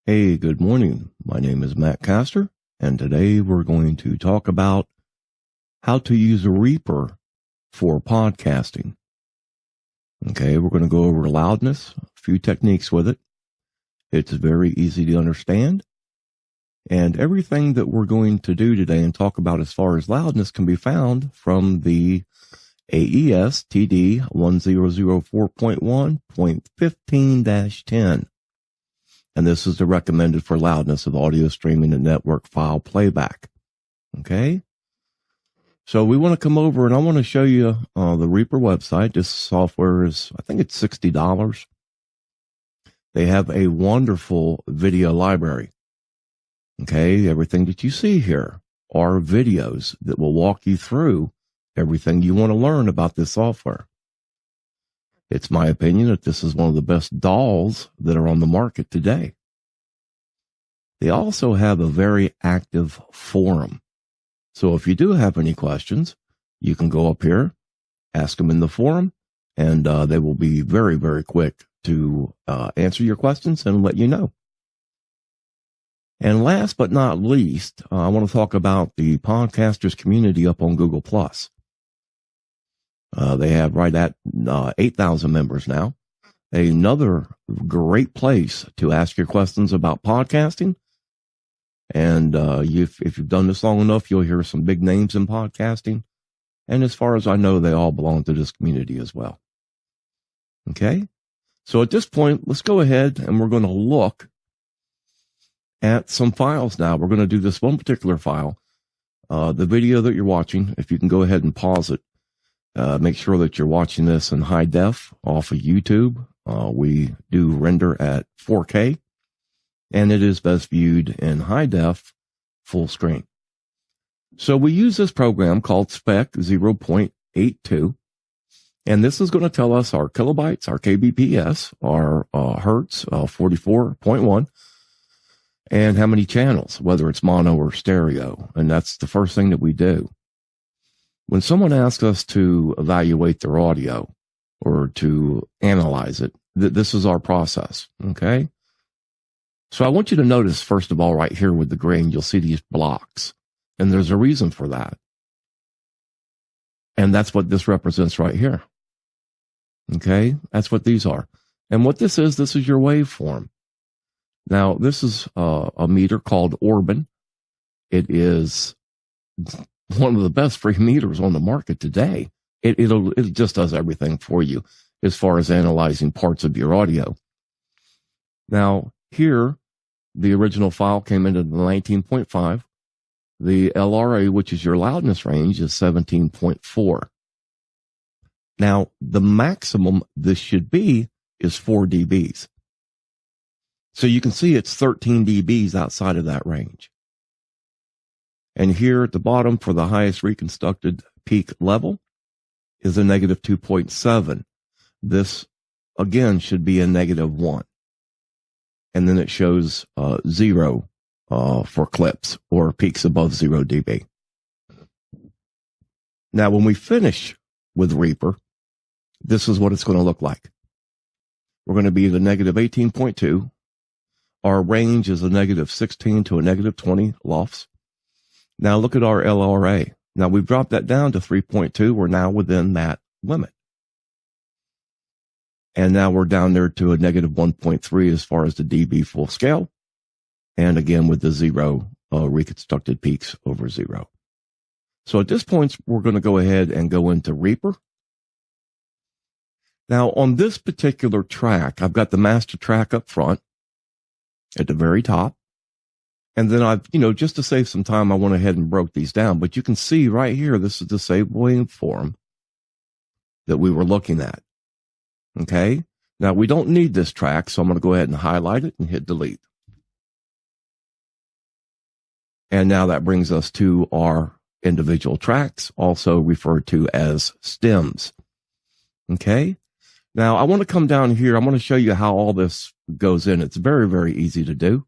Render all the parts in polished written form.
Hey, good morning. My name is Matt Castor, and today we're going to talk about how to use a Reaper for podcasting. Okay, we're going to go over loudness, a few techniques with it. It's very easy to understand, and everything that we're going to do today and talk about as far as loudness can be found from the AES TD 1004.1.15-10. And this is the recommended for loudness of audio streaming and network file playback. Okay. So we want to come over and I want to show you the Reaper website. This software is, I think it's $60. They have a wonderful video library. Okay. Everything that you see here are videos that will walk you through everything you want to learn about this software. It's my opinion that this is one of the best DAWs that are on the market today. They also have a very active forum. So if you do have any questions, you can go up here, ask them in the forum, and they will be very, very quick to answer your questions and let you know. And last but not least, I want to talk about the podcasters community up on Google+. They have right at 8,000 members now. Another great place to ask your questions about podcasting. And if you've done this long enough, you'll hear some big names in podcasting. And as far as I know, they all belong to this community as well. Okay. So at this point, let's go ahead and we're going to look at some files now. We're going to do this one particular file. The video that you're watching, if you can go ahead and pause it. Make sure that you're watching this in high def off of YouTube. We do render at 4K, and it is best viewed in high def full screen. So we use this program called Spec 0.82, and this is going to tell us our kilobytes, our kbps, our hertz, 44.1, and how many channels, whether it's mono or stereo. And that's the first thing that we do. When someone asks us to evaluate their audio or to analyze it, this is our process, okay? So I want you to notice, first of all, right here with the grain, you'll see these blocks, and there's a reason for that. And that's what this represents right here, okay? That's what these are. And what this is your waveform. Now, this is a meter called Orban. It is one of the best free meters on the market today. It just does everything for you as far as analyzing parts of your audio. Now, here, the original file came into the 19.5. The LRA, which is your loudness range, is 17.4. Now, the maximum this should be is 4 dBs. So you can see it's 13 dBs outside of that range. And here at the bottom for the highest reconstructed peak level is a negative 2.7. This, again, should be a negative 1. And then it shows 0 for clips or peaks above 0 dB. Now, when we finish with Reaper, this is what it's going to look like. We're going to be at a negative 18.2. Our range is a negative 16 to a negative 20 lofts. Now look at our LRA. Now we've dropped that down to 3.2. We're now within that limit. And now we're down there to a negative 1.3 as far as the dB full scale. And again, with the 0 reconstructed peaks over 0. So at this point, we're going to go ahead and go into Reaper. Now on this particular track, I've got the master track up front at the very top. And then I've, just to save some time, I went ahead and broke these down. But you can see right here, this is the same waveform that we were looking at. Okay. Now we don't need this track, so I'm going to go ahead and highlight it and hit delete. And now that brings us to our individual tracks, also referred to as stems. Okay. Now I want to come down here. I'm going to show you how all this goes in. It's very, very easy to do.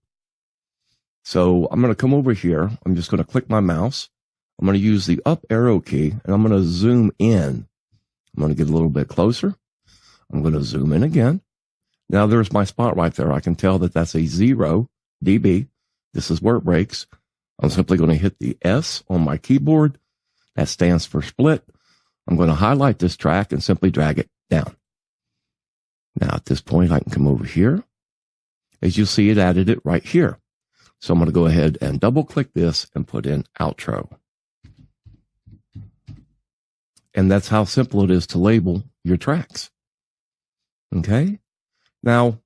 So I'm going to come over here. I'm just going to click my mouse. I'm going to use the up arrow key and I'm going to zoom in. I'm going to get a little bit closer. I'm going to zoom in again. Now there's my spot right there. I can tell that that's a 0 dB. This is where it breaks. I'm simply going to hit the S on my keyboard. That stands for split. I'm going to highlight this track and simply drag it down. Now at this point, I can come over here. As you see, it added it right here. So I'm going to go ahead and double click this and put in outro. And that's how simple it is to label your tracks. Okay. Now,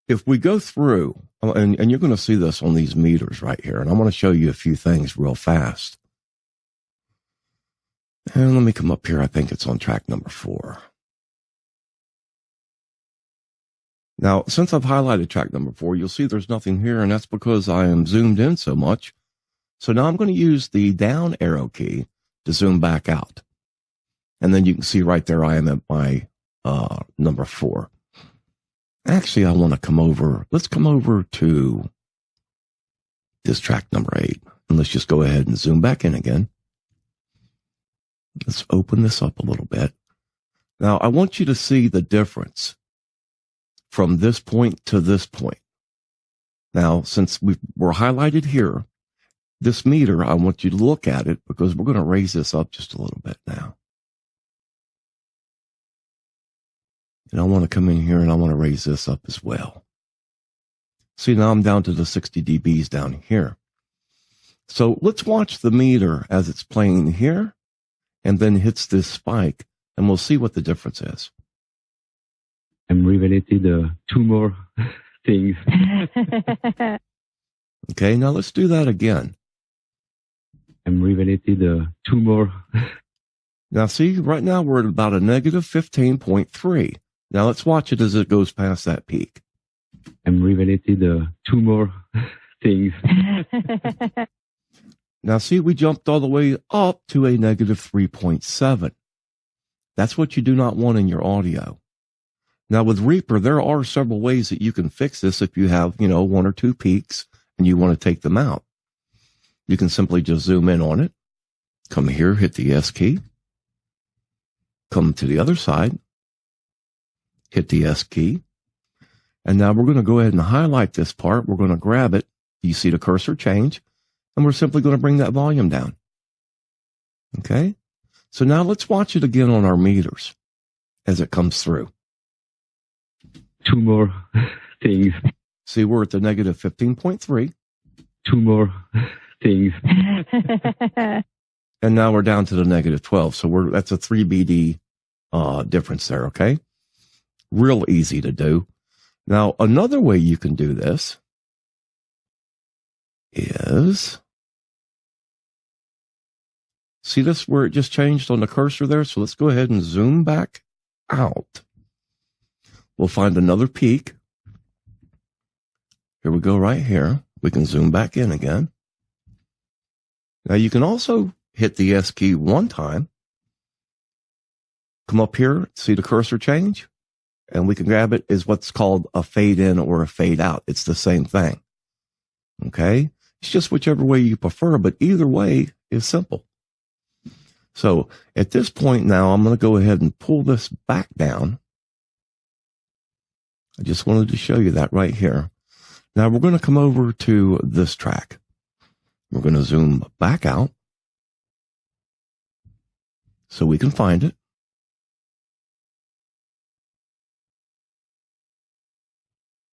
if we go through, and you're going to see this on these meters right here, and I want to show you a few things real fast. And let me come up here. I think it's on track number 4. Now, since I've highlighted track number 4, you'll see there's nothing here, and that's because I am zoomed in so much. So now I'm going to use the down arrow key to zoom back out. And then you can see right there I am at my number 4. Actually, I want to come over. Let's come over to this track number 8. And let's just go ahead and zoom back in again. Let's open this up a little bit. Now, I want you to see the difference from this point to this point. Now, since we're highlighted here, this meter, I want you to look at it because we're going to raise this up just a little bit now. And I want to come in here and I want to raise this up as well. See, now I'm down to the 60 dBs down here. So let's watch the meter as it's playing here and then hits this spike, and we'll see what the difference is. I'm revelated 2 more things. Okay, now let's do that again. I'm revelated 2 more. Now see, right now we're at about a negative 15.3. Now let's watch it as it goes past that peak. I'm revelated 2 more things. Now see, we jumped all the way up to a negative 3.7. That's what you do not want in your audio. Now with Reaper, there are several ways that you can fix this if you have, 1 or 2 peaks and you want to take them out. You can simply just zoom in on it, come here, hit the S key, come to the other side, hit the S key, and now we're going to go ahead and highlight this part. We're going to grab it. You see the cursor change, and we're simply going to bring that volume down. Okay? So now let's watch it again on our meters as it comes through. 2 more things. See, we're at the negative 15.3. 2 more things. And now we're down to the negative 12. So that's a 3 BD difference there, okay? Real easy to do. Now, another way you can do this is, see this where it just changed on the cursor there? So let's go ahead and zoom back out. We'll find another peak. Here we go right here. We can zoom back in again. Now you can also hit the S key one time. Come up here, see the cursor change? And we can grab it as what's called a fade in or a fade out. It's the same thing. Okay? It's just whichever way you prefer, but either way is simple. So at this point now, I'm going to go ahead and pull this back down. I just wanted to show you that right here. Now we're going to come over to this track. We're going to zoom back out so we can find it.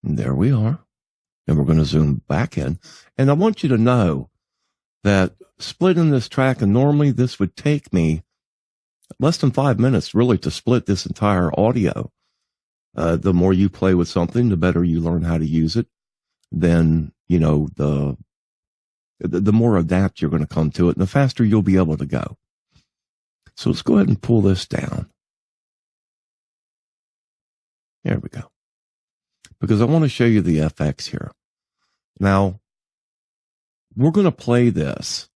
And there we are. And we're going to zoom back in. And I want you to know that splitting this track, and normally this would take me less than 5 minutes really to split this entire audio. The more you play with something, the better you learn how to use it. Then, the more adapt you're going to come to it, and the faster you'll be able to go. So let's go ahead and pull this down. There we go. Because I want to show you the FX here. Now, we're going to play this.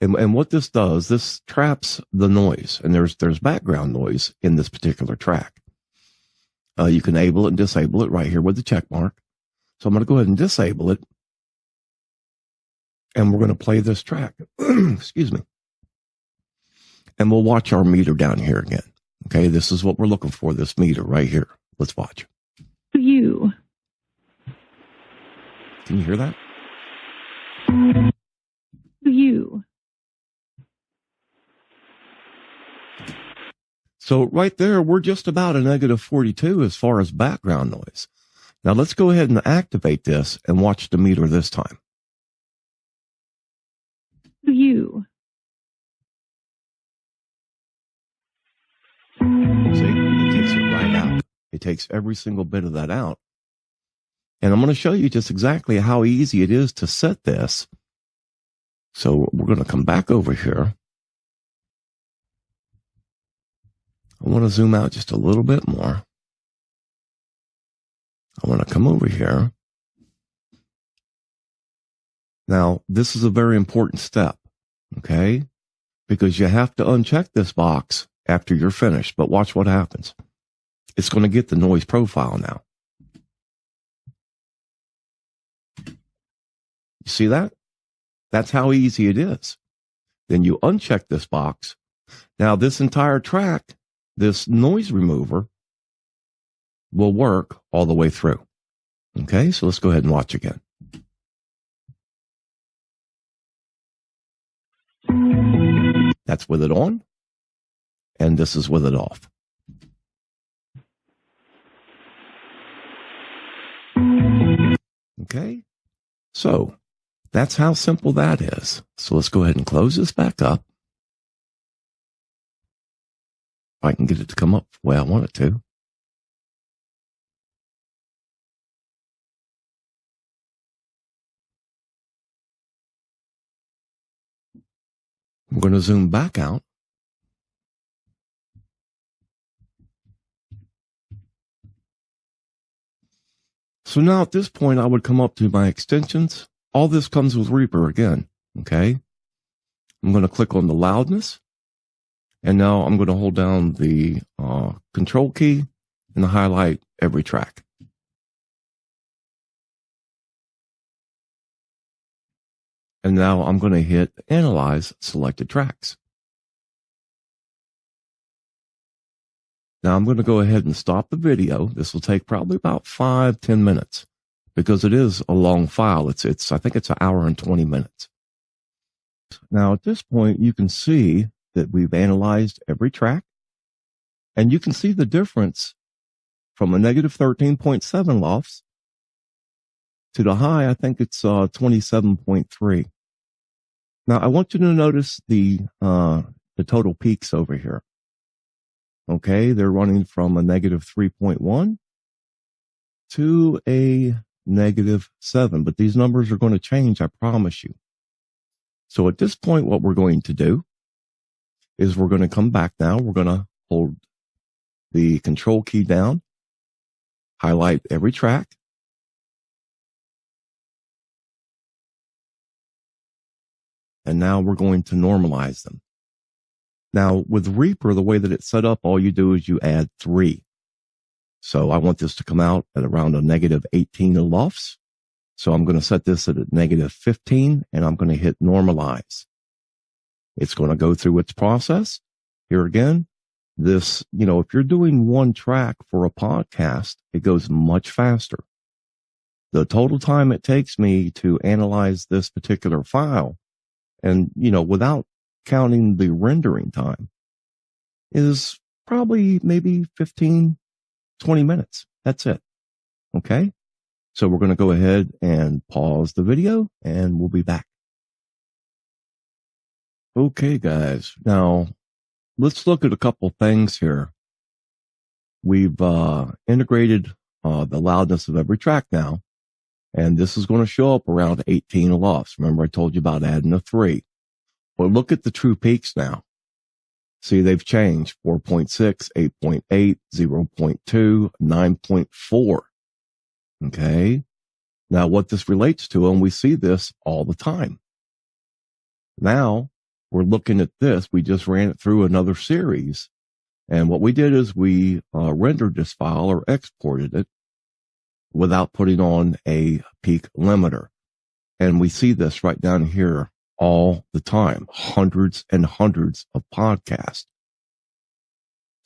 And what this does, this traps the noise. And there's background noise in this particular track. You can enable it and disable it right here with the check mark. So I'm going to go ahead and disable it. And we're going to play this track. Excuse me. And we'll watch our meter down here again. Okay, this is what we're looking for, this meter right here. Let's watch. You. Can you hear that? View. So right there, we're just about a negative 42 as far as background noise. Now let's go ahead and activate this and watch the meter this time. View. See, it takes it right out. It takes every single bit of that out. And I'm going to show you just exactly how easy it is to set this. So we're going to come back over here. I want to zoom out just a little bit more. I want to come over here. Now, this is a very important step, okay? Because you have to uncheck this box after you're finished. But watch what happens. It's going to get the noise profile now. You see that? That's how easy it is. Then you uncheck this box. Now, this entire track, this noise remover, will work all the way through. Okay, so let's go ahead and watch again. That's with it on, and this is with it off. Okay, so that's how simple that is. So let's go ahead and close this back up. If I can get it to come up the way I want it to. I'm going to zoom back out. So now at this point, I would come up to my extensions. All this comes with Reaper again, okay? I'm going to click on the loudness. And now I'm going to hold down the control key and highlight every track. And now I'm going to hit Analyze Selected Tracks. Now I'm going to go ahead and stop the video. This will take probably about 5-10 minutes because it is a long file. I think it's an hour and 20 minutes. Now at this point, you can see that we've analyzed every track, and you can see the difference from a negative 13.7 lofts to the high. I think it's 27.3. Now I want you to notice the total peaks over here. Okay, they're running from a negative 3.1 to a negative 7, but these numbers are going to change, I promise you. So at this point, what we're going to do is we're going to come back now. We're going to hold the control key down, highlight every track. And now we're going to normalize them. Now with Reaper, the way that it's set up, all you do is you add 3. So I want this to come out at around a negative 18 in lofts. So I'm going to set this at a negative 15 and I'm going to hit normalize. It's going to go through its process. Here again, this, if you're doing one track for a podcast, it goes much faster. The total time it takes me to analyze this particular file, and, without counting the rendering time, is probably maybe 15, 20 minutes. That's it. Okay. So we're going to go ahead and pause the video and we'll be back. Okay, guys. Now let's look at a couple things here. We've integrated the loudness of every track now, and this is going to show up around 18 lofts. Remember, I told you about adding a 3. Well, look at the true peaks now. See, they've changed 4.6, 8.8, 0.2, 9.4. Okay. Now what this relates to, and we see this all the time. Now we're looking at this. We just ran it through another series. And what we did is we rendered this file or exported it without putting on a peak limiter. And we see this right down here all the time, hundreds and hundreds of podcasts.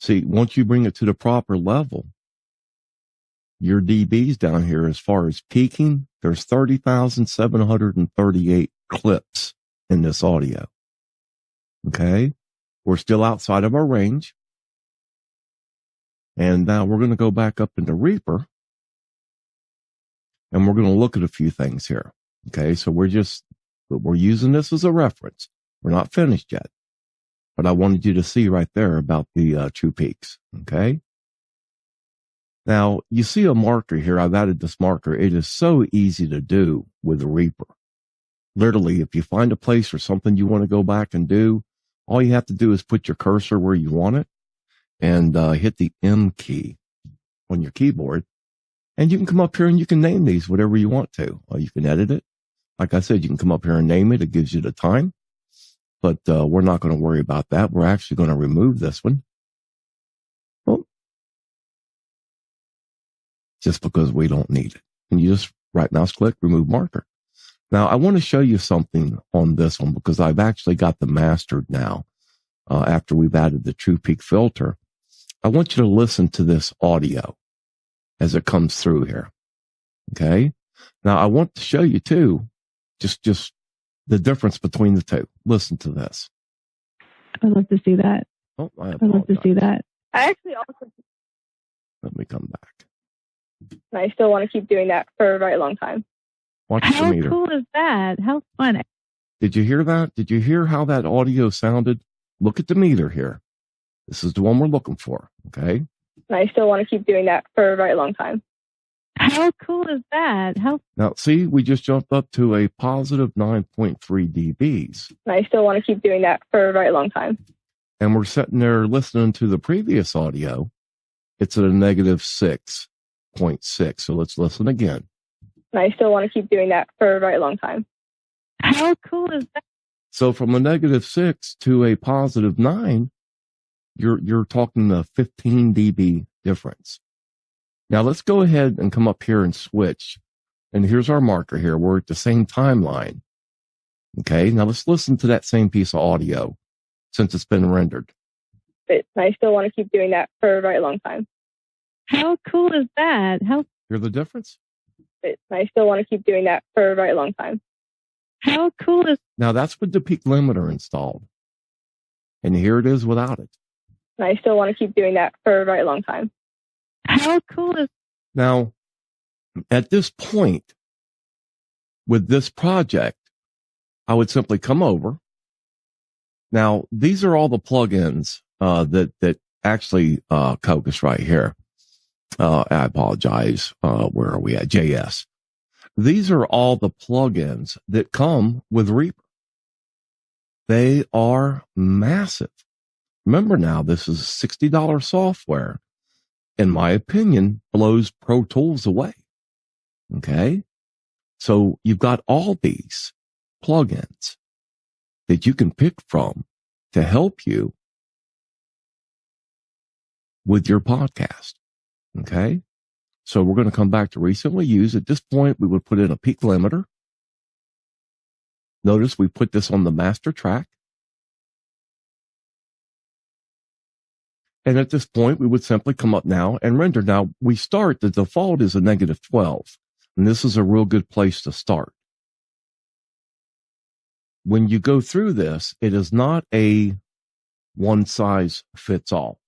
See, once you bring it to the proper level, your dBs down here, as far as peaking There's 30,738 clips in this audio. Okay. We're still outside of our range. And now we're going to go back up into Reaper and we're going to look at a few things here. Okay. So we're using this as a reference. We're not finished yet, but I wanted you to see right there about the true peaks. Okay. Now you see a marker here. I've added this marker. It is so easy to do with the Reaper. Literally, if you find a place or something you want to go back and do, all you have to do is put your cursor where you want it and hit the M key on your keyboard. And you can come up here and you can name these whatever you want to. Or you can edit it. Like I said, you can come up here and name it. It gives you the time. But we're not going to worry about that. We're actually going to remove this one. Well, just because we don't need it. And you just right mouse click, remove marker. Now, I want to show you something on this one because I've actually got the mastered now after we've added the True Peak filter. I want you to listen to this audio as it comes through here. Okay. Now, I want to show you too, just the difference between the two. Listen to this. I'd love to see that. Oh, I'd love to see that. I actually also, Let me come back. and I still want to keep doing that for a very long time. Watch the How meter. cool is that? How fun. Did you hear that? Did you hear how that audio sounded? Look at the meter here. This is the one we're looking for. Okay. And I still want to keep doing that for a very long time. How cool is that? How Now, see, we just jumped up to a positive 9.3 dBs. And I still want to keep doing that for a very long time. And we're sitting there listening to the previous audio. It's at a negative 6.6. So let's listen again. And I still want to keep doing that for a very long time. how cool is that? So from a negative 6 to a positive 9, you're talking a 15 dB difference. Now let's go ahead and come up here and switch. And here's our marker here. We're at the same timeline. Okay. Now let's listen to that same piece of audio since it's been rendered. And I still want to keep doing that for a very long time. How cool is that? How Hear the difference? And I still want to keep doing that for a very long time. how cool is Now that's with the peak limiter installed. And here it is without it. And I still want to keep doing that for a very long time. how cool is Now, at this point, with this project, I would simply come over. Now, these are all the plugins that actually Cocos right here. I apologize. Where are we at? JS. These are all the plugins that come with Reaper. They are massive. Remember now, this is $60 software. In my opinion, blows Pro Tools away. Okay. So you've got all these plugins that you can pick from to help you with your podcast. Okay. So we're going to come back to recently used. At this point, we would put in a peak limiter. Notice we put this on the master track. And at this point, we would simply come up now and render. Now we start, the default is a negative 12. And this is a real good place to start. When you go through this, it is not a one size fits all.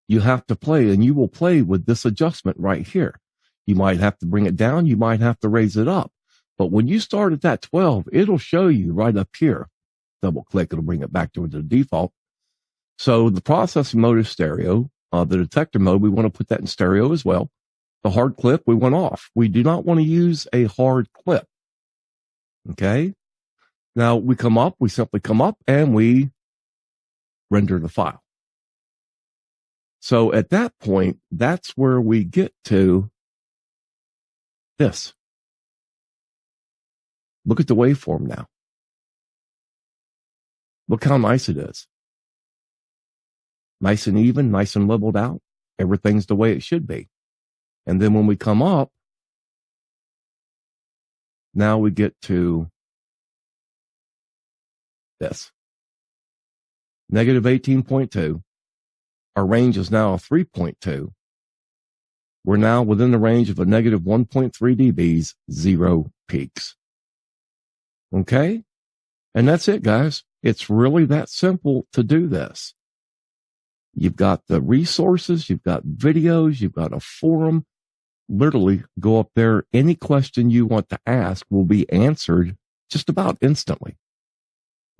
You have to play, and you will play with this adjustment right here. You might have to bring it down. You might have to raise it up. But when you start at that 12, it'll show you right up here. Double click, it'll bring it back to the default. So the processing mode is stereo. The detector mode, we want to put that in stereo as well. The hard clip, we went off. We do not want to use a hard clip. Okay. Now we simply come up and we render the file. So at that point, that's where we get to this. Look at the waveform now. Look how nice it is. Nice and even, nice and leveled out. Everything's the way it should be. And then when we come up, now we get to this. Negative 18.2. Our range is now 3.2. We're now within the range of a negative 1.3 dBs, 0 peaks. Okay? And that's it, guys. It's really that simple to do this. You've got the resources, you've got videos, you've got a forum. Literally go up there. Any question you want to ask will be answered just about instantly.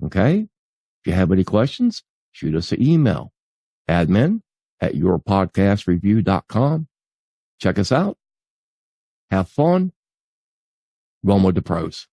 Okay? If you have any questions, shoot us an email. admin@yourpodcastreview.com. Check us out. Have fun. Run with the pros.